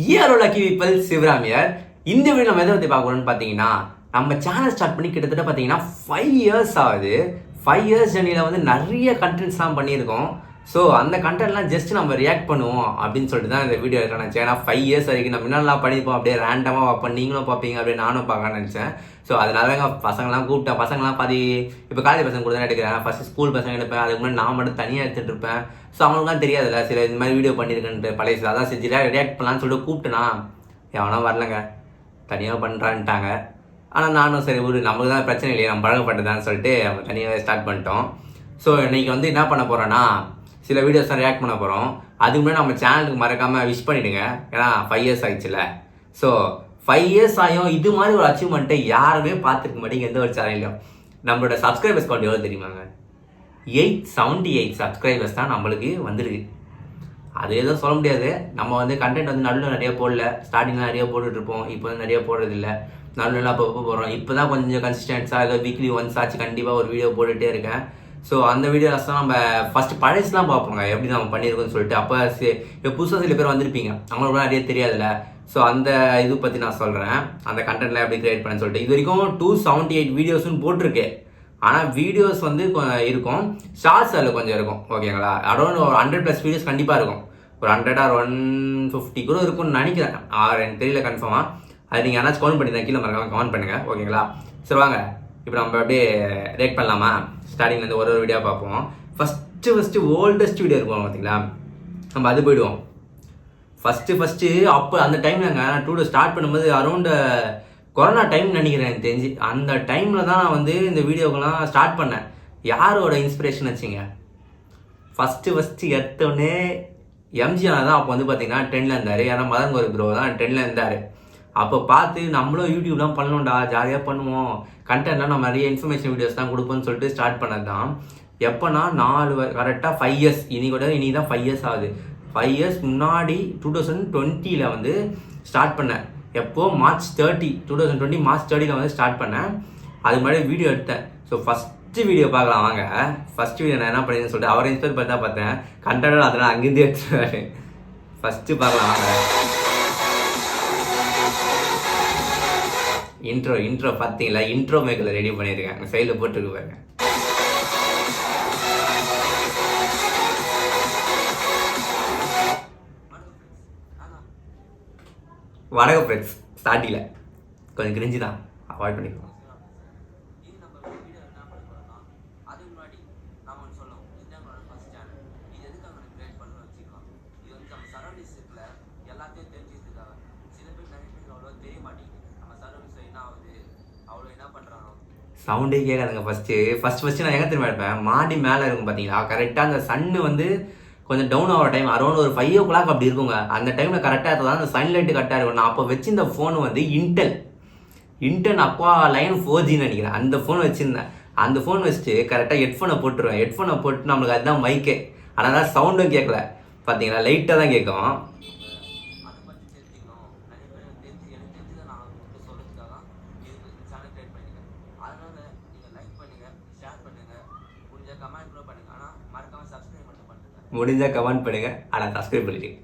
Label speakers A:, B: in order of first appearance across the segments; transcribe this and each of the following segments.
A: Hello lucky people, சிவராமியர். இந்த video நம்ம எதை பற்றி பார்க்கணும்னு பார்த்தீங்கன்னா, நம்ம சேனல் ஸ்டார்ட் பண்ணி கிட்டத்தட்ட பார்த்தீங்கன்னா 5 இயர்ஸ் ஆகுது. 5 இயர்ஸ் ஜர்னியில் வந்து நிறைய கண்டென்ட்ஸ்லாம் பண்ணியிருக்கோம். ஸோ அந்த கண்டென்ட்லாம் ஜஸ்ட் நம்ம ரியாக்ட் பண்ணுவோம் அப்படின்னு சொல்லிட்டு தான் இந்த வீடியோ எடுக்க நினச்சேன். ஏன்னா 5 இயர்ஸ் வரைக்கும் நம்ம என்னெல்லாம் பண்ணியிருப்போம், அப்படியே ரேண்டமாக பார்ப்போம், நீங்களும் பார்ப்பீங்க, அப்படியே நானும் பார்க்க நினச்சேன். ஸோ அதனால தான் பசங்களாம் கூப்பிட்டேன். பசங்களாம் பாதி இப்போ காலேஜ் பசங்க கூட தான் எடுக்கிறேன். ஃபஸ்ட்டு ஸ்கூல் பசங்க எடுப்பேன், அதுக்கு முன்னாடி நான் மட்டும் தனியாக எடுத்துகிட்டு இருப்பேன். ஸோ அவங்களுக்குலாம் தெரியாதுல்ல, சில இந்த மாதிரி வீடியோ பண்ணியிருக்கேன்ட்டு பழைய அதான் செஞ்சு ரியாக்ட் பண்ணலான்னு சொல்லிட்டு கூப்பிட்டேனா எவனா வரலங்க, தனியாக பண்ணுறான்ட்டாங்க. ஆனால் நானும் சரி ஒரு நமக்கு தான் பிரச்சனை இல்லையா, நம்ம பழகப்பட்டதான்னு சொல்லிட்டு நம்ம தனியாகவே ஸ்டார்ட் பண்ணிட்டோம். ஸோ இன்றைக்கி வந்து என்ன பண்ண போகிறோன்னா, சில வீடியோஸ் தான் ரியாக்ட் பண்ண போகிறோம். அதுக்கு முன்னாடி நம்ம சேனலுக்கு மறக்காமல் விஷ் பண்ணிவிடுங்க. ஏன்னா 5 இயர்ஸ் ஆகிடுச்சுல. ஸோ 5 இயர்ஸ் ஆகும் இது மாதிரி ஒரு அச்சீவ்மெண்ட்டை யாருமே பார்த்துருக்க மாட்டேங்க எந்த ஒரு சேனல்லையும். நம்மளோட சப்ஸ்கிரைபர்ஸ் கவுண்ட் எவ்வளோ தெரியுமாங்க? 878 சப்ஸ்கிரைபர்ஸ் தான் நம்மளுக்கு வந்துருக்கு. அது எதுவும் சொல்ல முடியாது. நம்ம வந்து கண்டென்ட் வந்து நடுவில் நிறைய போடல. ஸ்டார்டிங்கில் நிறைய போட்டுட்ருப்போம், இப்போ வந்து நிறைய போடுறதில்ல. நடுவில் அப்போ போடுறோம். இப்போ தான் கொஞ்சம் கன்சிஸ்டன்ஸாக ஏதோ வீக்லி ஒன்ஸ் ஆச்சு கண்டிப்பாக ஒரு வீடியோ போட்டுகிட்டே இருக்கேன். ஸோ அந்த வீடியோஸ் தான் நம்ம ஃபஸ்ட்டு பழசுலாம் பார்ப்போங்க, எப்படி நம்ம பண்ணியிருக்கோம்னு சொல்லிட்டு. அப்போ இப்போ புதுசாக சில பேர் வந்திருப்பீங்க, அவங்களுக்கு நிறைய தெரியாதுல்ல. ஸோ அந்த இது பற்றி நான் சொல்கிறேன், அந்த கண்டென்ட்லாம் எப்படி கிரியேட் பண்ணேன்னு சொல்லிட்டு. இது வரைக்கும் 278 வீடியோஸ்ன்னு போட்டிருக்கேன். ஆனால் வீடியோஸ் வந்து இருக்கும், ஷார்ட்ஸ் அதில் கொஞ்சம் இருக்கும். ஓகேங்களா? அரௌண்ட் ஒரு 100+ வீடியோஸ் கண்டிப்பாக இருக்கும். ஒரு 100 or 150 கூட இருக்கும்னு நினைக்கிறேன். எனக்கு தெரியல கன்ஃபார்மாக. அது நீங்கள் யாராச்சும் கவுண்ட் பண்ணி தான் கீழே மறக்காம கமெண்ட் பண்ணுங்கள். ஓகேங்களா? சரி வாங்க இப்போ நம்ம அப்படியே ரேட் பண்ணலாமா? ஸ்டார்டிங்லேருந்து ஒரு வீடியோ பார்ப்போம். ஃபஸ்ட்டு ஓல்டஸ்ட் வீடியோ இருக்கும் பார்த்தீங்களா, நம்ம அது போயிடுவோம். ஃபஸ்ட்டு அப்போ அந்த டைம்லங்க நான் 2 ஸ்டார்ட் பண்ணும்போது அரௌண்டு கொரோனா டைம் நினைக்கிறேன் எனக்கு தெரிஞ்சு. அந்த டைமில் தான் நான் வந்து இந்த வீடியோக்கெல்லாம் ஸ்டார்ட் பண்ணேன். யாரோட இன்ஸ்பிரேஷன் வச்சுங்க, ஃபஸ்ட்டு எடுத்தோடனே எம்ஜிஆர் தான் அப்போ வந்து பார்த்தீங்கன்னா 10ல் இருந்தார். ஏன்னா மதன் கோரி ப்ரோ தான் 10ல் இருந்தார். அப்போ பார்த்து நம்மளும் யூடியூப்லாம் பண்ணணும்டா, ஜாலியாக பண்ணுவோம், கண்டென்ட்லாம் நம்ம நிறைய இன்ஃபர்மேஷன் வீடியோஸ் தான் கொடுப்போம்னு சொல்லிட்டு ஸ்டார்ட் பண்ணது தான். எப்போனா கரெக்டாக 5 இயர்ஸ், இனி தான் 5 இயர்ஸ் ஆகுது. 5 இயர்ஸ் முன்னாடி 2020 வந்து ஸ்டார்ட் பண்ணேன். எப்போது March 30, 2020 March 30 வந்து ஸ்டார்ட் பண்ணேன். அது மாதிரி வீடியோ எடுத்தேன். ஸோ ஃபஸ்ட்டு வீடியோ பார்க்கலாம் வாங்க. ஃபஸ்ட்டு வீடியோ நான் என்ன பண்ணின்னு சொல்லிட்டு அவரை இன்ஸ்பயர் பண்ணி தான் பார்த்தேன். கண்டென்ட் அதெல்லாம் அங்கேருந்து எடுத்துருவாரு. ஃபஸ்ட்டு பார்க்கலாம் வாங்க. இன்ட்ரோ பார்த்தீங்களா? இன்ட்ரோ மேக்கில் ரெடி பண்ணியிருக்கேன், அங்கே சைடில் போட்டுருக்கு பாருங்க. வணக்கம் ஃப்ரெண்ட்ஸ். ஸ்டார்டிங்கில் கொஞ்சம் கிரிஞ்சு தான், அவாய்ட் பண்ணிக்கலாம். சவுண்டே கேட்காதுங்க. ஃபஸ்ட்டு நான் எங்கே திரும்ப எடுப்பேன், மாடி மேலே இருக்கும் பார்த்தீங்களா, கரெக்டாக அந்த சன்னு வந்து கொஞ்சம் டவுன் ஆகிற டைம் அரௌண்ட் ஒரு 5 o'clock அப்படி இருக்குங்க. அந்த டைமில் கரெக்டாக இருந்தால் அந்த சன்லைட்டு கரெக்டாக இருக்கும். நான் அப்போ வச்சிருந்த ஃபோனு வந்து இன்டெல் அப்பா லைன் 4Gன்னு நினைக்கிறேன். அந்த ஃபோன் வச்சுருந்தேன். அந்த ஃபோன் வச்சுட்டு கரெக்டாக ஹெட்ஃபோனை போட்டுருவேன். ஹெட்ஃபோனை போட்டு நம்மளுக்கு அதுதான் மைக்கே. அதனால் சவுண்டும் கேட்கல பார்த்தீங்களா, லைட்டாக தான் கேட்கும். முடிஞ்சால் கமெண்ட் பண்ணுங்க, ஆனால் சப்ஸ்கிரைப் பண்ணிடுங்க.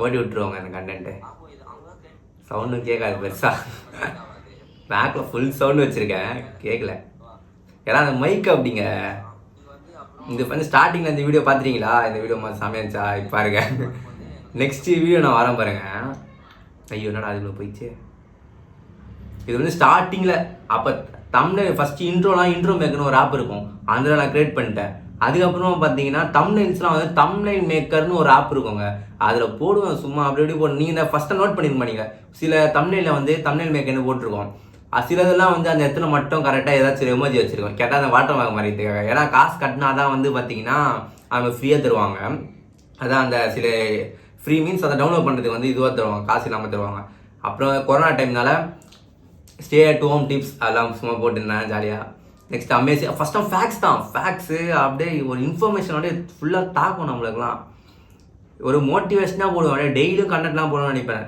A: ஓடி விட்டுருவாங்க அந்த கண்டென்ட்டு. சவுண்டும் கேட்காது பெருசா. பேக்கில் ஃபுல் சவுண்டு வச்சுருக்கேன், கேட்கல. ஏன்னா அந்த மைக் அப்படிங்க. இந்த வந்து ஸ்டார்டிங்கில் இந்த வீடியோ பார்த்துட்டீங்களா? இந்த வீடியோ மாதிரி சமையச்சா இப்போ பாருங்க. நெக்ஸ்ட் வீடியோ நான் வரேன் பாருங்க. ஐயோ என்னடா அதுக்குள்ள போயிடுச்சு. இது வந்து ஸ்டார்டிங்கில் அப்போ தம்ப்நெயில் ஃபஸ்ட்டு இன்ட்ரோ மேக்கர்னு ஒரு ஆப் இருக்கும், அதில் நான் க்ரியேட் பண்ணிட்டேன். அதுக்கப்புறமா பார்த்தீங்கன்னா தம்ப்நெயில்ஸ்லாம் வந்து தம்ப்நெயில் மேக்கர்னு ஒரு ஆப் இருக்குங்க, அதில் போடுவேன் சும்மா அப்படி போடுவேன். நீங்கள் இந்த ஃபஸ்ட்டு நோட் பண்ணிருக்க மாட்டீங்க, சில தம்ப்நெயிலில் வந்து தம்ப்நெயில் மேக்கர்னு போட்டிருக்கோம். சிலதெல்லாம் வந்து அந்த இடத்துல மட்டும் கரெக்டாக ஏதாச்சும் எமோஜி வச்சுருக்கோம், கேட்டால் அந்த வாட்டர் மார்க் மாதிரிக்காக. ஏன்னா காசு கட்டினா தான் வந்து பார்த்தீங்கன்னா அவங்க ஃப்ரீயாக தருவாங்க. அதான் அந்த சில ஃப்ரீ மீன்ஸ் அதை டவுன்லோட் பண்ணுறதுக்கு வந்து இதுவாக தருவாங்க, காசு இல்லாமல் தருவாங்க. அப்புறம் கொரோனா டைம்னால ஸ்டே அட் ஹோம் டிப்ஸ் அதெல்லாம் சும்மா போட்டுருந்தேன் ஜாலியாக. Next amazing first of facts தான். ஃபேக்ஸு அப்படியே ஒரு இன்ஃபர்மேஷனோட ஃபுல்லாக தாக்கும் நம்மளுக்குலாம். ஒரு மோட்டிவேஷனாக போடுவேன், அப்படியே டெய்லியும் கண்டென்ட்லாம் போடணும்னு நினைப்பேன்.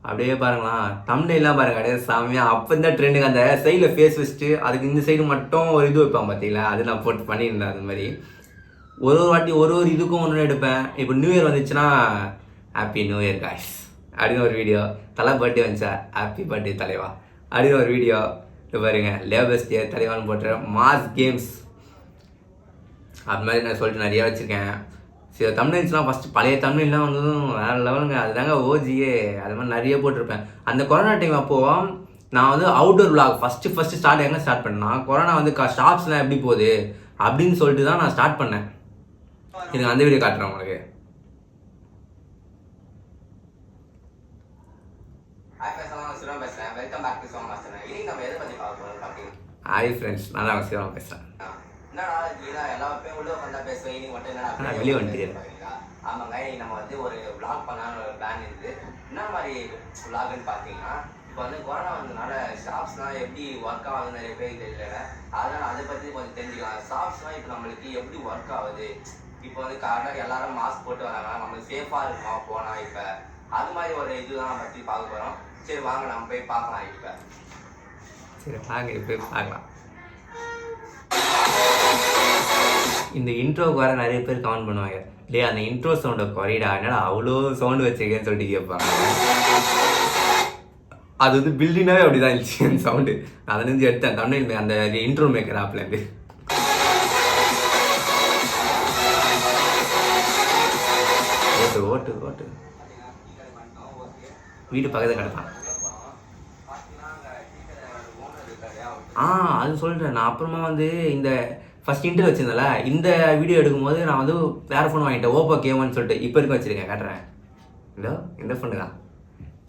A: அப்படியே பாருங்களா தம்ப்நெயில்லாம் பாருங்க, அப்படியே சாமியாக. அப்போ இந்த ட்ரெண்டுக்கு அந்த சைடில் ஃபேஸ் வச்சுட்டு அதுக்கு இந்த சைடு மட்டும் ஒரு இது வைப்பான் பார்த்தீங்களா, அது நான் போட்டு பண்ணியிருந்தேன். அது மாதிரி ஒரு வாட்டி ஒரு இதுக்கும் ஒன்று எடுப்பேன். இப்போ நியூ இயர் வந்துச்சுன்னா ஹாப்பி நியூ இயர் காய்ஸ் அப்படின்னு ஒரு வீடியோ. தலை பர்த்டே வந்துச்சா ஹாப்பி பர்த்டே தலைவா அப்படின்னு ஒரு வீடியோ. இது பாருங்க லேபர்ஸ் டே தலைவான்னு போட்டு மாஸ் கேம்ஸ் அது மாதிரி நான் சொல்லிட்டு நிறையா வச்சுருக்கேன். சில தம்ப்நெயில்ஸ்லாம் ஃபஸ்ட்டு பழைய தம்ப்நெயில்லாம் வந்ததும் வேறு லெவலுங்க. அதுதாங்க ஓஜியே. அது மாதிரி நிறைய போட்டிருப்பேன். அந்த கொரோனா டைம் அப்போது நான் வந்து அவுட்டோர் விளாக் ஃபஸ்ட்டு ஸ்டார்ட் எங்கே ஸ்டார்ட் பண்ணேன்னா, கொரோனா வந்து ஷாப்ஸ்லாம் எப்படி போகுது அப்படின்னு சொல்லிட்டு தான் நான் ஸ்டார்ட் பண்ணேன். எனக்கு அந்த வீடியோ காட்டுறேன் உங்களுக்கு. ஹாய் ஃப்ரெண்ட்ஸ், நான் தான் சிவம் பேசுகிறேன். வெளியே வந்துட்டு
B: ஆமாங்க, நம்ம வந்து ஒரு விளாக் பண்ணலான்னு ஒரு பிளான் இருக்குது. என்ன மாதிரி விளாக்னு பார்த்தீங்கன்னா, இப்போ வந்து கொரோனா வந்ததுனால ஷாப்ஸ்லாம் எப்படி ஒர்க் ஆகுதுன்னு நிறைய பேர் தெரியல. அதனால் அதை பற்றி கொஞ்சம் தெரிஞ்சுக்கலாம். ஷாப்ஸ்லாம் இப்போ நம்மளுக்கு எப்படி ஒர்க் ஆகுது, இப்போ வந்து கரெக்டாக எல்லாரும் மாஸ்க் போட்டு வராங்க, நம்மளுக்கு சேஃபாக இருக்குமா போனால். இப்போ அது மாதிரி ஒரு இதுதான் பற்றி பார்க்க போகிறோம். சரி வாங்க நம்ம போய் பார்க்கலாம். இப்போ
A: சரி வாங்க போய் பார்க்கலாம். இந்த இன்ட்ரோக்கு வர நிறைய பேர் கமெண்ட் பண்ணுவாங்க, இல்லையா அந்த இன்ட்ரோ சவுண்டை குறையிடா, என்னடா அவ்வளோ சவுண்டு வச்சிருக்கேன்னு சொல்லிட்டு கேட்பாங்க. அது வந்து பில்டிங்னாவே அப்படிதான் இருந்துச்சு அந்த சவுண்டு. நான் அதுலேருந்து எடுத்தேன் தமிழ் அந்த இன்ட்ரோ மேக்கர் ஆப்லேருந்து. ஓட்டு ஓட்டு ஓட்டு வீட்டு பக்கத்தில் கிடப்பான். அது சொல்கிறேன் நான். அப்புறமா வந்து இந்த ஃபஸ்ட் இன்டர் வச்சிருந்தேன்ல, இந்த வீடியோ எடுக்கும்போது நான் வந்து வேறு ஃபோன் வாங்கிட்டேன், ஓப்போ K1 சொல்லிட்டு. இப்போ வரைக்கும் வச்சுருக்கேன், காட்டுறேன். இதோ இந்த ஃபோனு தான்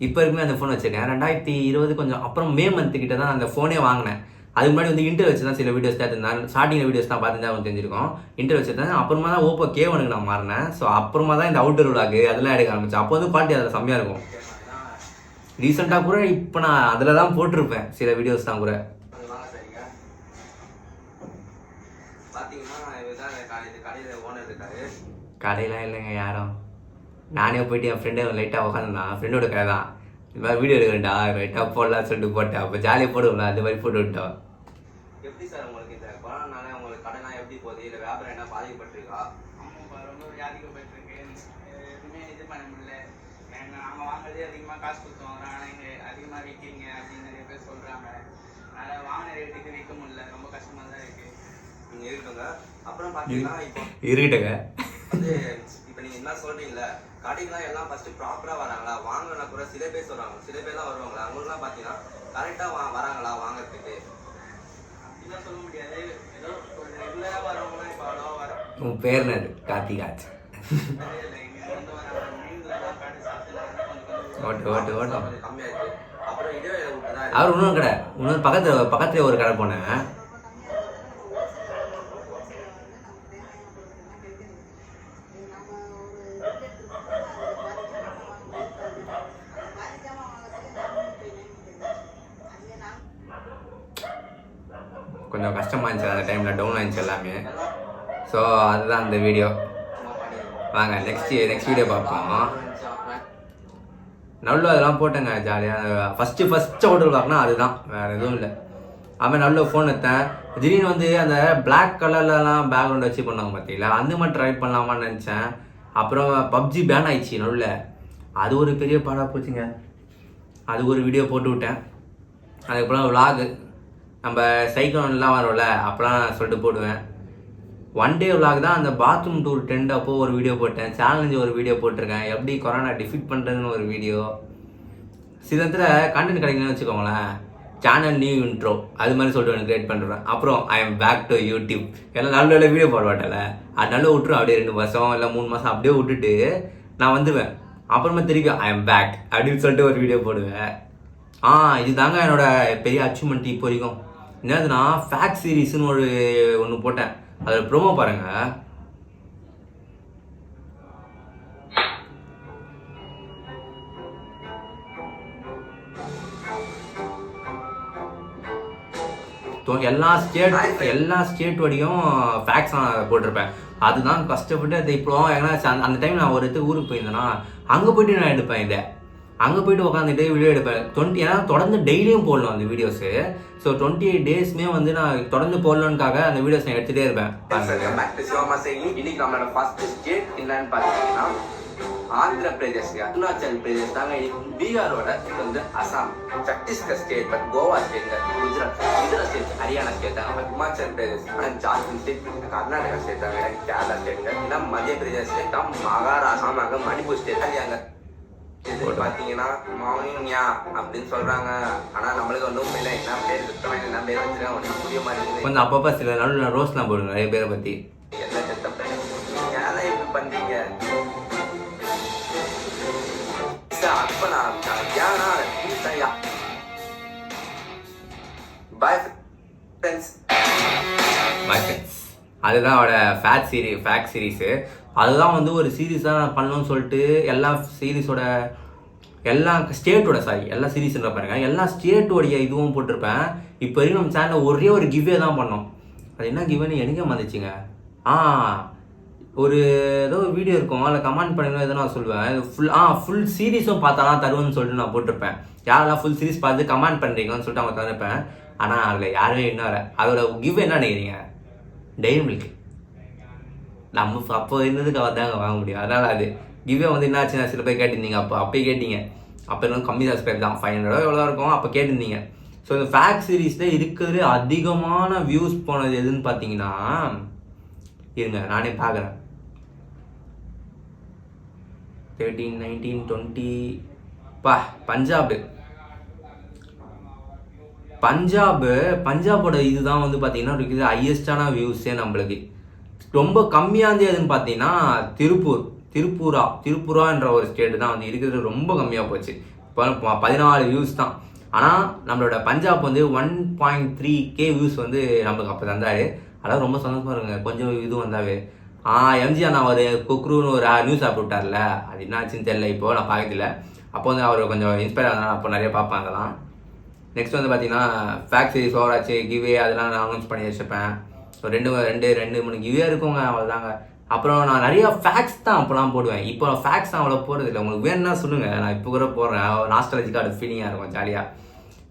A: இப்போ வரைக்குமே அந்த ஃபோன் வச்சுருக்கேன். 2020 கொஞ்சம் அப்புறம் மே மந்த்து கிட்ட தான் அந்த ஃபோனே வாங்கினேன். அதுக்கு முன்னாடி வந்து இன்டர் வச்சு தான் சில வீடியோஸ் பார்த்துருந்தேன். ஸ்டார்டிங்கில் வீடியோஸ் தான் பார்த்துருந்தா அவங்க தெரிஞ்சிருக்கும். இன்டர் வச்சுருந்தேன். அப்புறமா தான் ஓப்போ K1க்கு நான் மாறினேன். ஸோ அப்புறமா தான் இந்த அவுட்டர் விளாக் அதெல்லாம் எடுக்க ஆரம்பிச்சேன். அப்போ வந்து குவாலிட்டி அதில் செம்மையாக இருக்கும். ரீசெண்டாக கூட இப்போ நான் அதில் தான் போட்டிருப்பேன் சில வீடியோஸ் தான் கூட. கடையெல்லாம் இல்லைங்க யாரும். நானே போயிட்டு என் ஃப்ரெண்டு லைட்டாக உட்காந்துருந்தான், ஃப்ரெண்டோட கடை தான். இது மாதிரி வீடியோ எடுக்கிறேன்டா லைட்டாக போடலான்னு சொல்லிட்டு போட்டேன். அப்போ ஜாலியாக போடுவோம்ல, அந்த மாதிரி போட்டு விட்டோம்.
B: எப்படி சார் உங்களுக்கு இந்த கொரோனால உங்களுக்கு கடைலாம் எப்படி போகுது, இல்லை வியாபாரம் என்ன பாதிக்கப்பட்டிருக்கா?
C: ஆமாப்பா, ரொம்ப பாதிக்கப்பட்டிருக்கு. எதுவுமே இது பண்ண முடியல. நாங்கள் வாங்குறதே அதிகமாக காசு கொடுத்து வாங்குறோம், ஆனால் இங்கே அதிகமாக விற்கிறீங்க அப்படின்னு நிறைய பேர் சொல்கிறாங்க. அதனால் வாங்கின ரேட்டுக்கு விற்க முடியல, ரொம்ப கஷ்டமாக தான் இருக்குது.
B: நீங்கள் இருக்குங்க. அப்புறம் பார்த்தீங்கன்னா இப்போ
A: இருக்கட்டுங்க
B: வந்து இப்போ நீங்கள் என்ன சொல்கிறீங்களே, கடைக்கெலாம் எல்லாம் ஃபஸ்ட்டு ப்ராப்பராக வராங்களா, வாங்கினா கூட சில பேர் சொல்கிறாங்க, சில பேர்லாம் வருவாங்களா, அவங்களுக்குலாம் பார்த்தீங்கன்னா கரெக்டாக வராங்களா வாங்கிறதுக்கு?
C: அப்படிலாம் சொல்ல முடியாது. ஏதோ ஒரு ரெகுலராக வரவங்களாம் இப்போ அவ்வளோவா வர.
A: உன் பேர் என்னது? கார்த்திகாஜ்.
C: இங்கே வந்து வர மீன்லாம் கடை சாப்பிட்டு
A: ஓட்டு ஓட்டு ஓட்டம்
B: கம்மியாக இருக்குது. அப்புறம் இதே விட்டு தான்
A: அவர் இன்னொரு கடை, இன்னொரு பக்கத்துல ஒரு கடை போனேன். கொஞ்சம் கஷ்டமாக இருந்துச்சு அந்த டைமில், டவுன் ஆயிடுச்சு எல்லாமே. ஸோ அதுதான் அந்த வீடியோ. வாங்க நெக்ஸ்ட் வீடியோ பார்ப்போம். நல்ல அதெல்லாம் போட்டேங்க ஜாலியாக. ஃபஸ்ட்டு ஹோட்டல் பார்க்கணும், அதுதான் வேறு எதுவும் இல்லை. அதுமாதிரி நல்ல ஃபோன் எடுத்தேன். திடீர்னு வந்து அந்த பிளாக் கலர்லலாம் பேக்ரவுண்ட் வச்சு பண்ணுவாங்க பார்த்தீங்களா, அந்த மாதிரி ட்ரை பண்ணலாமான்னு நினச்சேன். அப்புறம் பப்ஜி பேன் ஆயிடுச்சு நல்ல. அது ஒரு பெரிய பாடாக போச்சுங்க. அது ஒரு வீடியோ போட்டு விட்டேன். அதுக்கப்புறம் விளாகு நம்ம சைக்கிள்லாம் வரோம்ல, அப்போலாம் சொல்லிட்டு போடுவேன். ஒன் டே விளாக் தான். அந்த பாத்ரூம் டூர் ட்ரெண்ட் அப்போது ஒரு வீடியோ போட்டேன். சேலஞ்சு ஒரு வீடியோ போட்டிருக்கேன், எப்படி கொரோனா டிஃபீட் பண்ணுறதுன்னு ஒரு வீடியோ. சில இடத்துல கண்டென்ட் கிடைக்கணும்னு வச்சுக்கோங்களேன், சேனல் நியூ இன்ட்ரோ அது மாதிரி சொல்லிட்டு எனக்கு கிரியேட் பண்ணுறேன். அப்புறம் I am back to YouTube எல்லாம் நல்ல வீடியோ போட மாட்டேன்ல, அது நல்லா விட்டுரும். அப்படியே 2 மாதம் இல்லை 3 மாதம் அப்படியே விட்டுட்டு நான் வந்துடுவேன். அப்புறமா திருப்பி ஐ எம் பேக் அப்படின்னு சொல்லிட்டு ஒரு வீடியோ போடுவேன். இது தாங்க என்னோட பெரிய அச்சீவ்மெண்ட் இப்போ வரைக்கும். என்னதுன்னா ஃபேக்ட் சீரீஸ்னு ஒன்று போட்டேன், அதில் ப்ரோமோ பாருங்க. எல்லா ஸ்டேட்டோடையும் ஃபேக்ஸ் நான் போட்டிருப்பேன். அதுதான் கஷ்டப்பட்டு அது இப்போ ஏன்னா அந்த டைம் நான் ஒரு இடத்துக்கு ஊருக்கு போயிருந்தேன்னா அங்கே போயிட்டு நான் எடுப்பேன். இதை அங்கே போயிட்டு உட்காந்துட்டு வீடியோ எடுப்பேன். ஏன்னா தொடர்ந்து டெய்லியும் போடலாம் அந்த வீடியோஸு. ஸோ 28 டேஸ்மே வந்து நான் தொடர்ந்து போடலான்னுக்காக அந்த வீடியோஸ் நான் எடுத்துகிட்டே இருப்பேன்.
B: இன்னைக்கு நம்மளோட ஃபர்ஸ்ட் ஸ்டேட் என்னன்னு பார்த்தீங்கன்னா ஆந்திர பிரதேஷ், அருணாச்சல் பிரதேஷ் தாங்க. பீகாரோட இது வந்து Assam, Chhattisgarh state, but Goa state, Gujarat state, Haryana state தாங்க, ஹிமாச்சல் பிரதேஷ், ஜார்க்கண்ட் ஸ்டேட், கர்நாடகா ஸ்டேட் தாங்க, கேரளா ஸ்டேட்டுங்க, மத்திய பிரதேஷ் ஸ்டேட் தான், மகாராஷ்டிரா, மணிப்பூர் ஸ்டேட் தாங்க. இது பாத்தீங்கன்னா மௌனியா அப்படின்னு சொல்றாங்க. ஆனா நம்மளுக்கு ஒன்றும் இல்லை, என்ன பேர் சுத்தமா என்ன பேர் வச்சுருக்காங்க ஒன்றும் புரிய மாட்டேங்குது.
A: கொஞ்சம் அப்பப்போ சில நடுவில் ரோஸ்லாம் போடுங்க நிறைய பேரை பற்றி.
B: எல்லாம் செத்த ஏன்னா இப்படி பண்றீங்க? அப்ப நான் ஏன்னா பாய் ஃப்ரெண்ட்ஸ்.
A: அதுதான் அவட ஃபேக்ட் சீரீஸு. அதுதான் வந்து ஒரு சீரீஸாக நான் பண்ணணும்னு சொல்லிட்டு எல்லா சீரீஸோட எல்லா சீரீஸ்ன்ற பாருங்க எல்லா ஸ்டேட்டோடைய இதுவும் போட்டிருப்பேன். இப்போ வரைக்கும் நம்ம சேனலில் ஒரே ஒரு கிவ்வே தான் பண்ணோம். அது என்ன கிவ்வேன்னு எனக்கே வந்துச்சுங்க. ஒரு ஏதோ வீடியோ இருக்கும், அதில் கமெண்ட் பண்ணுங்க எதோ நான் சொல்லுவேன். ஃபுல் சீரீஸும் பார்த்தாலாம் தருவேன்னு சொல்லிட்டு நான் போட்டிருப்பேன். யாரெல்லாம் ஃபுல் சீரீஸ் பார்த்து கமெண்ட் பண்ணுறீங்கன்னு சொல்லிட்டு அவங்க தந்துருப்பேன். ஆனால் அதில் யாருமே இன்னும் வர அதோட கிவ் என்ன நினைக்கிறீங்க? Dairy Milk. நம்ம அப்போ இருந்ததுக்கு அவர் தாங்க வாங்க முடியும். அதனால் அது கிவ்வே வந்து என்ன ஆச்சுன்னா சில பேர் கேட்டிருந்தீங்க. அப்போயே கேட்டீங்க. அப்போ இன்னும் கம்மி சப்ஸ்கிரைப் தான், 500 எவ்வளோ இருக்கும் அப்போ கேட்டிருந்தீங்க. ஸோ இந்த ஃபேக்ட் சீரீஸில் இருக்கிறது அதிகமான வியூஸ் போனது எதுன்னு பார்த்தீங்கன்னா, இருங்க நானே பார்க்குறேன். 13, 19, 20 பஞ்சாபோட இதுதான் வந்து பார்த்தீங்கன்னா இருக்குது ஹையஸ்டான வியூஸே. நம்மளுக்கு ரொம்ப கம்மியானது எதுன்னு பார்த்தீங்கன்னா திருப்பூரான்ற ஒரு ஸ்டேட்டு தான் வந்து இருக்கிறது ரொம்ப கம்மியாக போச்சு. இப்போ 14 வியூஸ் தான். ஆனால் நம்மளோட பஞ்சாப் வந்து 1.3K வியூஸ் வந்து நம்மளுக்கு அப்போ தந்தாரு. அதாவது ரொம்ப சந்தோஷமா இருங்க. கொஞ்சம் இது வந்தாவே எம்ஜிஆர் நான் ஒரு குக்ரூன்னு ஒரு நியூஸ் ஆப் விட்டார்ல, அது என்ன ஆச்சுன்னு தெரியல. இப்போ நான் பார்க்கல. அப்போ வந்து அவர் கொஞ்சம் இன்ஸ்பயர் ஆனாலும் அப்போ நிறைய பார்ப்பாங்க அதெல்லாம். நெக்ஸ்ட் வந்து பார்த்தீங்கன்னா ஃபேக்ட் சீரிஸ் ஓவராச்சு கிவ்வே அதெல்லாம் நான் அனௌன்ஸ் பண்ணி வச்சுப்பேன். ஸோ 2-3 கிவ்வே இருக்குங்க, அவ்வளோதாங்க. அப்புறம் நான் நிறையா ஃபேக்ட்ஸ் தான் அப்போலாம் போடுவேன். இப்போ ஃபேக்ட்ஸ் தான் அவ்வளோ போடுறது இல்லை. உங்களுக்கு வேணும்னா சொல்லுங்கள், நான் இப்போ கூட போடுறேன். நாஸ்டாலஜிக்காக அது ஃபீலிங்காக இருக்கும் ஜாலியாக.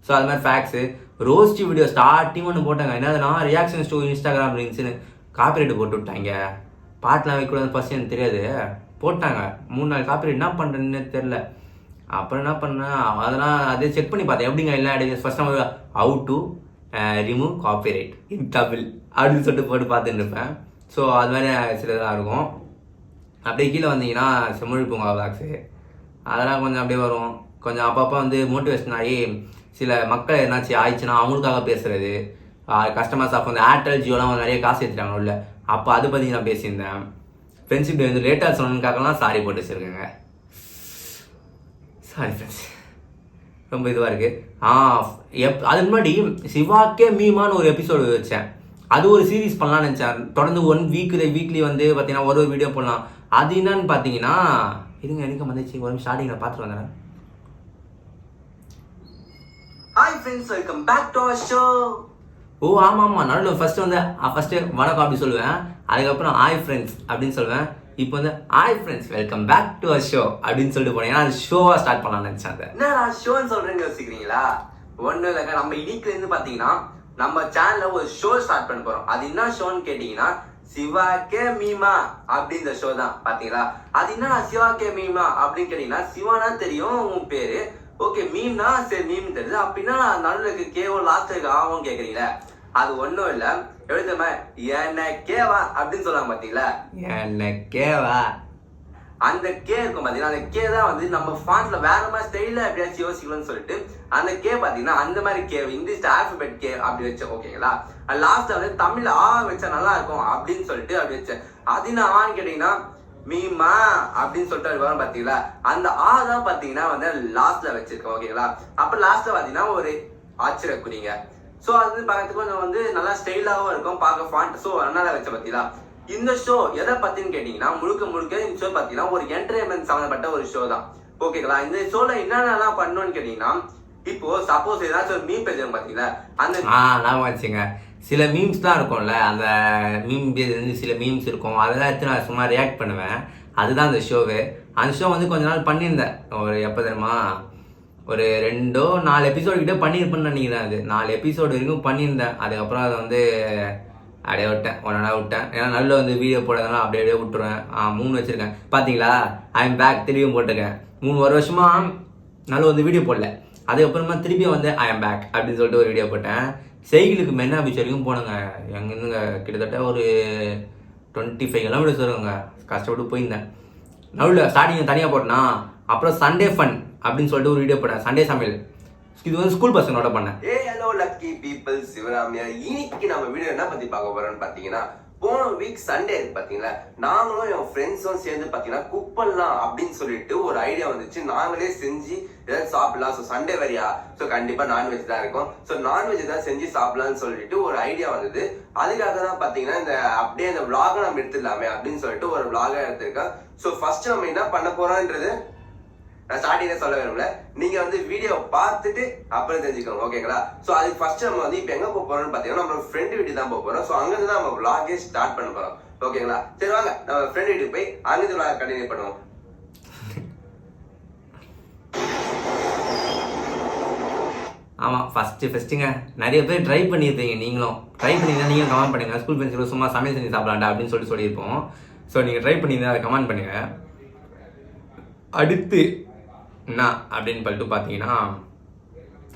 A: ஸோ அது மாதிரி ஃபேக்ட்ஸு ரோஸ்ட் வீடியோ ஸ்டார்டிங் ஒன்று போட்டாங்க. என்னதுன்னா ரியாக்ஷன் ஸ்டோ இன்ஸ்டாகிராம் லிங்க்ஸ்னு காப்பிரைட்டு போட்டு விட்டாங்க. பாட்டெலாம் வைக்கூடாது ஃபஸ்ட் எனக்கு தெரியாது, போட்டாங்க. 3-4 காப்பிரைட். என்ன பண்ணுறேன்னு தெரில. அப்புறம் என்ன பண்ணேன், அதெல்லாம் அதே செக் பண்ணி பார்த்தேன் எப்படிங்க எல்லாம் எடுத்து. ஃபர்ஸ்ட் நம்ம ஹவு டு ரிமூவ் காப்பிரைட் இன் தமிழ் அப்படின்னு சொல்லிட்டு போட்டு பார்த்துட்டு இருப்பேன். ஸோ அது மாதிரி சில இதெல்லாம் இருக்கும். அப்படியே கீழே வந்தீங்கன்னா செம்மொழி பூங்கா விளாக்ஸு அதெல்லாம் கொஞ்சம் அப்படியே வரும். கொஞ்சம் அப்பப்போ வந்து மோட்டிவேஷன் ஆகி சில மக்கள் என்னாச்சு ஆயிடுச்சுன்னா அவங்களுக்காக பேசுகிறது. கஸ்டமர்ஸ் அப்போ வந்து ஏர்டெல் ஜியோலாம் நிறைய காசு ஏற்றிட்டாங்க உள்ள. அப்போ அதை பற்றி நான் பேசியிருந்தேன். ஃப்ரெண்ட்ஷிப் டே வந்து லேட்டாக சொன்னதுக்காகலாம் சாரி போட்டு வச்சுருக்கேங்க. சாரி ஃப்ரெண்ட்ஸ், ரொம்ப இதுவாக இருக்குது. அதுக்கு முன்னாடி சிவாக்கே மீமான்னு ஒரு எபிசோடு வச்சேன். அது ஒரு சீரீஸ் பண்ணலாம்னு நினச்சேன். தொடர்ந்து வீக்லி வந்து பார்த்தீங்கன்னா ஒரு வீடியோ பண்ணலாம். அது என்னன்னு பார்த்தீங்கன்னா, இதுங்க எனக்கு வந்துச்சு ஒரு ஸ்டார்டிங்கில் பார்த்துட்டு வந்தேன்.
B: Hi friends, welcome back to our show.
A: ஆமாம் நடுவில் ஃபஸ்ட்டு வணக்கம் அப்படி சொல்லுவேன். அதுக்கப்புறம் ஹாய் ஃப்ரெண்ட்ஸ் அப்படின்னு சொல்லுவேன். இப்போ வந்து hi friends welcome back to our show அப்படின்னு சொல்லிட்டு போனேன். ஏன்னா அது ஷோவாக ஸ்டார்ட் பண்ணலாம்னு நினச்சேன். அதை
B: என்ன ஷோன்னு சொல்கிறேன்னு யோசிக்கிறீங்களா? ஒன்றும் இல்லைங்க, நம்ம இன்னைக்குலேருந்து பார்த்தீங்கன்னா நம்ம சேனல்ல ஒரு ஷோ ஸ்டார்ட் பண்ண போகிறோம். அது என்ன ஷோன்னு கேட்டிங்கன்னா சிவாக்கே மீமா அப்படின்ற ஷோ தான். பார்த்தீங்களா? அது என்ன சிவாக்கே மீமா அப்படின்னு கேட்டிங்கன்னா, சிவானா தெரியும் உன் பேர், ஓகே. மீம்னா சரி மீம் தெரியுது. அப்படின்னா நடுவுக்கு கேவோ லாஸ்ட் ஆகும் கேட்குறீங்களா? அது ஒன்றும் இல்லை, எழுதுமா எனக்கேவா அப்படின்னு சொல்லுவாங்க. பார்த்தீங்களா?
A: எனக்கேவா
B: அந்த கே இருக்கும் பார்த்தீங்கன்னா, அந்த கே தான் வந்து நம்ம ஃபாண்ட்ல வேற மாதிரி ஸ்டைலில் எப்படியாச்சும் யோசிக்கணும்னு சொல்லிட்டு அந்த கே பார்த்தீங்கன்னா அந்த மாதிரி கே இங்கிலீஷ் ஆல்பபெட் கே அப்படி வச்சேன். ஓகேங்களா? லாஸ்ட்ல வந்து தமிழ்ல வச்சா நல்லா இருக்கும் அப்படின்னு சொல்லிட்டு அப்படி வச்சேன். அது என்ன ஆன்னு கேட்டீங்கன்னா மீமா அப்படின்னு சொல்லிட்டு வரும். பார்த்தீங்களா? அந்த தான் பார்த்தீங்கன்னா வந்து லாஸ்ட்ல வச்சிருக்கோம். ஓகேங்களா? அப்ப லாஸ்ட்ல பார்த்தீங்கன்னா ஒரு ஆச்சரியக்குறீங்க. ஸோ அது பார்க்கறதுக்கு கொஞ்சம் வந்து நல்லா ஸ்டைலாகவும் இருக்கும் பார்க்க ஃபாண்ட். ஸோ அதனால வச்ச பார்த்தீங்களா? இந்த ஷோ எதை பத்தின்னு கேட்டீங்கன்னா முழுக்க இந்த ஷோ பார்த்தீங்கன்னா ஒரு என்டர்டைன்மெண்ட் சம்மந்தப்பட்ட ஒரு ஷோ தான். ஓகேங்களா? இந்த ஷோல என்னென்னலாம் பண்ணணும்னு கேட்டீங்கன்னா இப்போ சப்போஸ் ஏதாச்சும் ஒரு மீம் பேஜ் பாத்தீங்களா, அந்த
A: ஞாபகம் வச்சுங்க. சில மீம்ஸ் தான் இருக்கும்ல, அந்த மீம் பேஜ் வந்து சில மீம்ஸ் இருக்கும், அதெல்லாம் எடுத்து நான் சும்மா ரியாக்ட் பண்ணுவேன். அதுதான் அந்த ஷோவு. அந்த ஷோ வந்து கொஞ்ச நாள் பண்ணியிருந்தேன். ஒரு எப்போ தெரியுமா, ஒரு 2-4 எபிசோடு கிட்ட பண்ணியிருப்பேன்னு நினைக்கிறேன். அது 4 எபிசோடு வரைக்கும் பண்ணியிருந்தேன். அதுக்கப்புறம் அதை வந்து அப்படியே விட்டேன், ஒன்றா விட்டேன். ஏன்னா நல்ல வந்து வீடியோ போடுறதுனால அப்படியே விட்டுருவேன். 3 வச்சுருக்கேன் பார்த்தீங்களா, ஐ எம் பேக் திரும்பியும் போட்டிருக்கேன். 3 வருஷமாக நல்ல வந்து வீடியோ போடல. அதுக்கப்புறமா திருப்பியும் வந்து ஐ எம் பேக் அப்படின்னு சொல்லிட்டு ஒரு வீடியோ போட்டேன். செய்கிலுக்கு மெரினா பீச் வரைக்கும் போனேங்க. எங்கேருந்துங்க கிட்டத்தட்ட ஒரு 25 கிலோமீட்டர்ஸ் வருங்க. கஷ்டப்பட்டு போயிருந்தேன். நடுவில் ஸ்டார்டிங் தனியாக போட்டேன்னா, அப்புறம் சண்டே ஃபன் அப்படின்னு சொல்லிட்டு ஒரு வீடியோ போட்டேன், சண்டே சமையல். இது வந்து ஸ்கூல் பசங்களோட பண்ணேன்.
B: Hello lucky people, Sivaramaiah. இன்னைக்கு நம்ம வீடியோ என்ன பத்தி பார்க்க போறோம்னு பாத்தீங்கன்னா, போன வீக் சண்டே இருக்கு பாத்தீங்களா, நாங்களும் என் ஃப்ரெண்ட்ஸும் சேர்ந்து பாத்தீங்கன்னா குக் பண்ணலாம் அப்படின்னு சொல்லிட்டு ஒரு ஐடியா வந்துச்சு. நாங்களே செஞ்சு ஏதாவது சாப்பிடலாம். ஸோ சண்டே வரையா, ஸோ கண்டிப்பா நான்வெஜ் தான் இருக்கும். ஸோ நான்வெஜ் தான் செஞ்சு சாப்பிடலாம்னு சொல்லிட்டு ஒரு ஐடியா வந்தது. அதுக்காக தான் பாத்தீங்கன்னா இந்த அப்படியே இந்த vlog நம்ம எடுத்துடலாமே அப்படின்னு சொல்லிட்டு ஒரு vlog எடுத்திருக்கேன். ஸோ ஃபர்ஸ்ட் நம்ம என்ன பண்ண போறோம்ன்றது நான் ஸ்டார்டிங்ல சொல்ல விரும்பல. நீங்க வந்து வீடியோ பார்த்துட்டு அப்புறம் தெரிஞ்சுக்கோங்க, ஓகேங்களா? சோ அதுக்கு ஃபர்ஸ்ட் நம்ம வந்து இப்போ எங்க போக போறோம்னு பாத்தீங்கன்னா, நம்ம ஃப்ரெண்ட் வீட்டுக்கு தான் போக போறோம். சோ அங்கிருந்து தான் நம்ம vlog-ஏ ஸ்டார்ட் பண்ண போறோம், ஓகேங்களா? சரி வாங்க நம்ம ஃப்ரெண்ட் வீட்டுக்கு போய் அங்கிருந்து vlog கண்டினியூ பண்ணுவோம்.
A: ஆமாம், ஃபஸ்ட்டுங்க நிறைய பேர் ட்ரை பண்ணியிருப்பீங்க. நீங்களும் ட்ரை பண்ணியிருந்தா நீங்களும் கமெண்ட் பண்ணுங்கள். ஸ்கூல் ஃப்ரெண்ட்ஸ் சும்மா சமையல் செஞ்சு சாப்பிடலாண்டா அப்படின்னு சொல்லியிருப்போம். ஸோ நீங்கள் ட்ரை பண்ணியிருந்தா அதை கமெண்ட் பண்ணுங்கள். அடுத்து என்ன அப்படின்னு சொல்லிட்டு பார்த்தீங்கன்னா,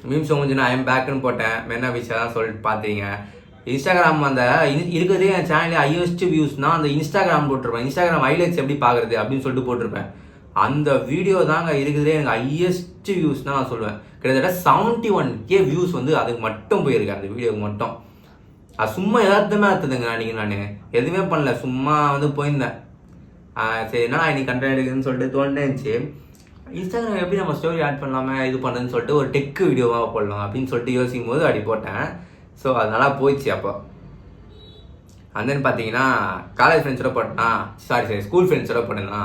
A: மீம்ஸ் கொஞ்சம் நான் ஐம் பேக்குன்னு போட்டேன், மெரினா பீச்செல்லாம் சொல்லிட்டு பார்த்தீங்க. இன்ஸ்டாகிராம் அந்த இருக்கிறதே என் சேனலில் ஹையஸ்ட் வியூஸ்னால் அந்த இன்ஸ்டாகிராம் போட்டிருப்பேன். இன்ஸ்டாகிராம் ஹைலைட்ஸ் எப்படி பார்க்குறது அப்படின்னு சொல்லிட்டு போட்டிருப்பேன். அந்த வீடியோ தாங்க இருக்கிறதே எனக்கு ஹையஸ்ட் வியூஸ் தான் நான் சொல்லுவேன். கிட்டத்தட்ட 71K வியூஸ் வந்து அதுக்கு மட்டும் போயிருக்கேன், அந்த வீடியோக்கு மட்டும். அது சும்மா எல்லாத்துமே அர்த்ததுங்க. அன்றைக்கி நான் எதுவுமே பண்ணல, சும்மா வந்து போயிருந்தேன். சரி என்ன இன்னைக்கு கண்டென்ட் எடுக்குதுன்னு சொல்லிட்டு தோணுச்சு. இன்ஸ்டாகிராம் எப்படி நம்ம ஸ்டோரி ஆட் பண்ணலாமே இது பண்ணுறதுன்னு சொல்லிட்டு ஒரு டெக் வீடியோவாக போடலாம் அப்படின்னு சொல்லிட்டு யோசிக்கும் போது அப்படி போட்டேன். ஸோ அது நல்லா போயிடுச்சு. அப்போ அந்தன்னு பார்த்தீங்கன்னா காலேஜ் ஃப்ரெண்ட்ஸோட போட்டேன்னா, சாரி ஸ்கூல் ஃப்ரெண்ட்ஸோட போட்டேன்னா,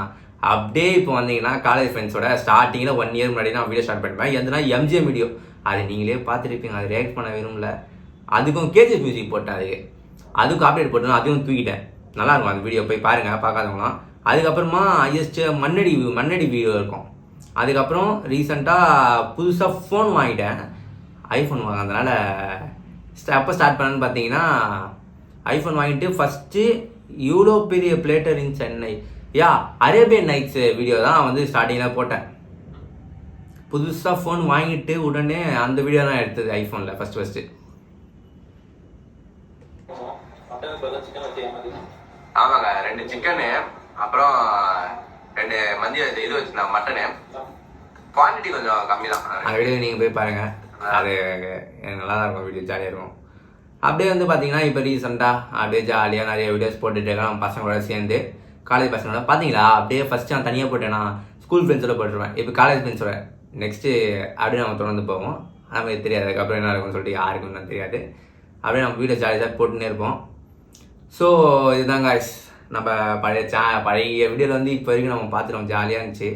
A: அப்படியே இப்போ வந்தீங்கன்னா காலேஜ் ஃப்ரெண்ட்ஸோட ஸ்டார்டிங்கில் 1 இயர் முன்னாடி நான் வீடியோ ஸ்டார்ட் பண்ணிப்பேன். எதுனா எம்ஜிஎம் வீடியோ, அது நீங்களே பார்த்துருப்பீங்க. அது ரியாக்ட் பண்ண விரும்பல. அதுக்கும் கேஜிஎஃப் மியூசிக் போட்டேன். அதுக்கும் காப்பிரைட் போட்டேன், அதையும் தூக்கிட்டேன். நல்லாயிருக்கும் அந்த வீடியோ, போய் பாருங்கள் பார்க்காதவங்களாம். அதுக்கப்புறமா ஹையஸ்ட் மண்ணடி வீடியோ இருக்கும். அதுக்கப்புறம் ரீசெண்டாக புதுசாக ஃபோன் வாங்கிட்டேன், ஐஃபோன் வாங்கினதுனால அப்போ ஸ்டார்ட் பண்ணேன்னு பார்த்தீங்கன்னா, ஐஃபோன் வாங்கிட்டு ஃபஸ்ட்டு இவ்வளோ பெரிய பிளேட்டர் இன் சென்னை அரேபியன் நைட்ஸ் வீடியோ தான் வந்து ஸ்டார்டிங்கில் போட்டேன். புதுசாக ஃபோன் வாங்கிட்டு உடனே அந்த வீடியோ தான் எடுத்தது ஐஃபோனில் ஃபஸ்ட்டு.
B: ஆமாங்க, 2 சிக்கனு அப்புறம் 2 மந்தி இது வச்சுருந்தேன், மட்டனு. குவான்டிட்டி கொஞ்சம் கம்மி தான்.
A: அந்த வீடியோ நீங்கள் போய் பாருங்கள், அது நல்லா தான் இருக்கும், வீடியோ ஜாலியாக இருக்கும். அப்படியே வந்து பார்த்தீங்கன்னா இப்போ ரீசெண்டாக அப்படியே ஜாலியாக நிறைய வீடியோஸ் போட்டுட்டு இருக்கேன் பசங்களோட சேர்ந்து. காலேஜ் பசங்களோட பார்த்தீங்களா, அப்படியே ஃபஸ்ட்டு நான் தனியாக போட்டேன்னா ஸ்கூல் ஃப்ரெண்ட்ஸோட போட்டுருவேன். இப்போ காலேஜ் ஃப்ரெண்ட்ஸோட நெக்ஸ்ட்டு அப்படியே நம்ம தொடர்ந்து போவோம். நமக்கு தெரியாது அதுக்கப்புறம் என்ன இருக்கும்னு சொல்லிட்டு யாருக்கும் என்ன தெரியாது. அப்படியே நம்ம வீடியோ ஜாலியாக போட்டுன்னே இருப்போம். ஸோ இதுதாங்க நம்ம பழைய வீடியோவில் வந்து இப்போ வரைக்கும் நம்ம பார்த்துருவோம், ஜாலியாக இருந்துச்சு.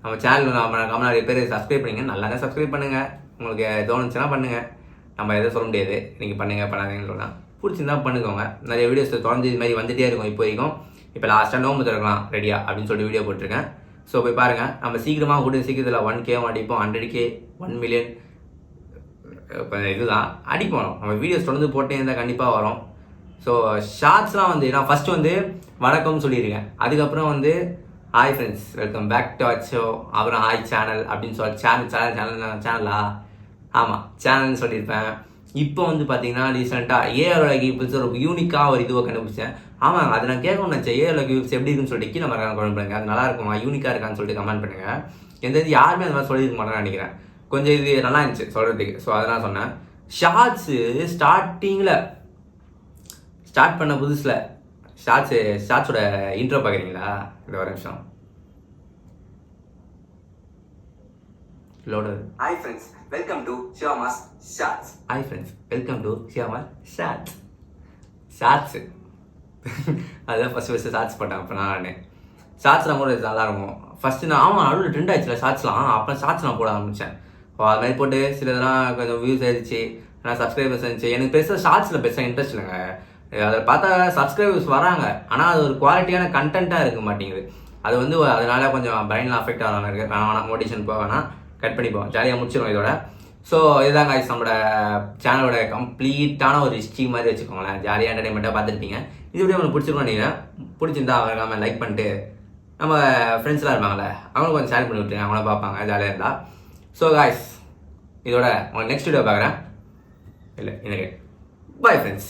A: நம்ம சேனலில் நம்ம நிறைய பேர் சப்ஸ்கிரைப் பண்ணுங்க, நல்லா தான் சப்ஸ்கிரைப் பண்ணுங்கள். உங்களுக்கு தோணுச்சுன்னா பண்ணுங்கள், நம்ம எதுவும் சொல்ல முடியாது. நீங்கள் பண்ணுங்கள் பண்ணாதீங்கன்னு சொல்லலாம். பிடிச்சிருந்தா பண்ணுக்கோங்க. நிறைய வீடியோஸ் தொடர்ந்து இது மாதிரி வந்துகிட்டே இருக்கும். இப்போ வரைக்கும் இப்போ லாஸ்ட்டாக நோம்பு திறக்கலாம் ரெடியா அப்படின்னு சொல்லிட்டு வீடியோ போட்டிருக்கேன். ஸோ போய் பாருங்கள். நம்ம சீக்கிரமாக கூட சீக்கிரத்தில் 1K அடிப்போம், 100K 1 மில்லியன் இப்போ இதுதான் அடிப்போம். நம்ம வீடியோஸ் தொடர்ந்து போட்டே இருந்தால் கண்டிப்பாக வரும். ஸோ ஷார்ட்ஸ்லாம் வந்து நான் ஃபஸ்ட்டு வந்து வணக்கம்னு சொல்லியிருக்கேன். அதுக்கப்புறம் வந்து hi friends welcome back to our show, அப்புறம் ஹாய் சேனல் அப்படின்னு சொல்லி சேனலா ஆமாம் சேனல்னு சொல்லியிருப்பேன். இப்போ வந்து பார்த்தீங்கன்னா ரீசெண்டாக ஏஆரோட கிஃப்ட்ஸ் ஒரு யூனிக்காக ஒரு இதுவை கண்டுபிடிச்சேன். ஆமாங்க, அது நான் கேட்கணும்னு நினச்சேன். ஏஆரோட கிஃப்ட்ஸ் எப்படி இருக்குன்னு சொல்லிட்டு கீழே மறக்காம கமெண்ட் பண்ணுங்க. அது நல்லா இருக்குமா, யூனிக்காக இருக்கான்னு சொல்லிட்டு கமெண்ட் பண்ணுங்கள். எந்த இது யாருமே அந்த மாதிரி சொல்லியிருக்க மாட்டேன்னு நினைக்கிறேன். கொஞ்சம் இது நல்லா இருந்துச்சு சொல்கிறதுக்கு. ஸோ அதெல்லாம் சொன்னேன். ஷார்ட்ஸு ஸ்டார்டிங்கில் ஸ்டார்ட் பண்ண புதுசில் ஷார்ட்ஸோட இன்ட்ரோ பார்க்குறீங்களா? இந்த ஒரு நிமிஷம் load.
B: Hi friends welcome to Shyama's shorts.
A: Hi friends welcome to Shyama's shorts அதுதான் ஃபஸ்ட்டு ஷார்ட்ஸ் போட்டேன். அப்போ நான் ஷார்ட்ஸ்லாம் கூட நல்லா இருக்கும். ஃபஸ்ட்டு நான் நடுவில் ட்ரெண்ட் ஆயிடுச்சுல ஷார்ட்ஸ்லாம், அப்புறம் ஷார்ட்ஸ் நான் போட ஆரம்பித்தேன். அது மாதிரி போட்டு சிலதெல்லாம் கொஞ்சம் வியூஸ் ஆயிடுச்சு, ஆனால் சப்ஸ்கிரைபர்ஸ் இருந்துச்சு. எனக்கு பெருசாக ஷார்ட்ஸில் பெருசாக இன்ட்ரெஸ்ட் இல்லைங்க. அதை பார்த்தா சப்ஸ்கிரைபர்ஸ் வராங்க, ஆனால் அது ஒரு குவாலிட்டியான கண்டென்ட்டாக இருக்க மாட்டேங்குது. அது வந்து அதனால கொஞ்சம் பிரைனில் அஃபெக்ட் ஆகாமல் இருக்குது. வேணாம் மோட்டிவேஷன் போக வேணாம், கட் பண்ணிப்போம், ஜாலியாக முடிச்சிடும் இதோட. ஸோ இதுதான் guys நம்மளோட சேனலோட கம்ப்ளீட்டான ஒரு ஹிஸ்ட்ரி மாதிரி வச்சுக்கோங்களேன். ஜாலியாக என்டர்டைன்மெண்ட்டாக பார்த்துருப்பீங்க. இது வீடியோ உங்களுக்கு பிடிச்சிருக்கோம் நினைக்கிறேன். பிடிச்சிருந்தா அவங்க லைக் பண்ணிட்டு நம்ம ஃப்ரெண்ட்ஸ்லாம் இருப்பாங்களே அவங்களும் கொஞ்சம் ஷேர் பண்ணி விட்டுருங்க, அவங்கள பார்ப்பாங்க ஜாலியாக இருந்தால். ஸோ guys இதோட உங்களுக்கு நெக்ஸ்ட் வீடியோ பார்க்குறேன். இல்லை எனக்கு பாய் ஃப்ரெண்ட்ஸ்.